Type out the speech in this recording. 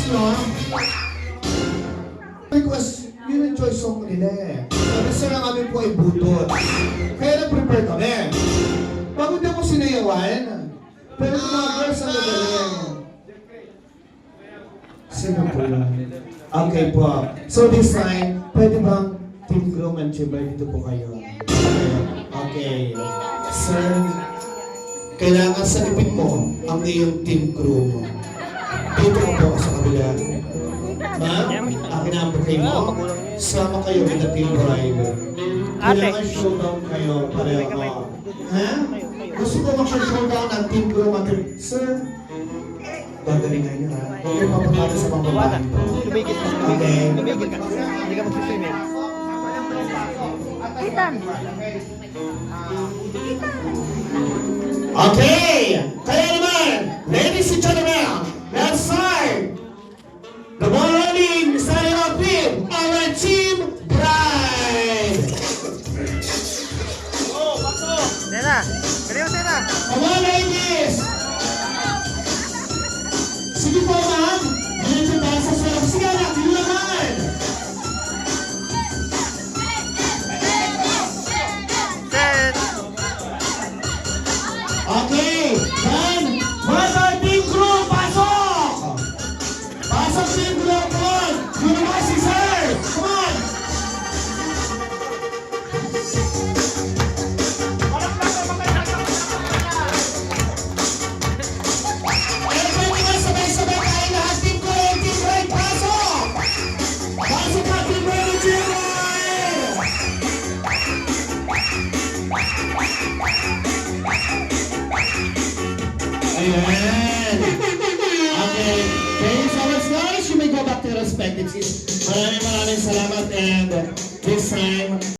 no? Request, yun yung choice song nila eh. Sabi sir, ang amin po ay butot. Kaya nag-prepare kami. Bago din ako sinayawan. Pero yung mga girls ang nagaling. Sino po yun? Okay po. So this time, pwede bang Team Groom and Chibay dito po kayo? Okay. Sir, kailangan sa lipid mo ang iyong Team Groom. Dito ko po sa kabila. Ma'am, akin ang bukay mo. Sama kayo in the Team Bride. Kailangan showdown kayo pareho. Ha? Gusto ko mag-showdown ang Team Groom at Team... Sir, gagalingan niyo ha. Huwag kayo mapapala sa mga babae. Tumigil ka. Okay. Tumigil ka. Hindi ka magsiswimming. Itan. Okay! Kaya naman, ladies and gentlemen, let's start! The ball running, starting off with our Team Bride! Sena! Kali mo, Sena! Come on, ladies! Sige po, ma'am! Dito tayo sa sarap. Sige, anak, yun naman! Set! Okay, then, Mother Team Crew, pasok! Pasok Team Crew, come on! Yun naman si Sir! Come on! Everybody naman sabay-sabay tayo lahat. Team Crew, Team Bride, pasok! Pasok na Team Bride, Team Bride! Ayan. Okay. Thank you so much, guys. You may go back to your respective seats. Maraming salamat and this time,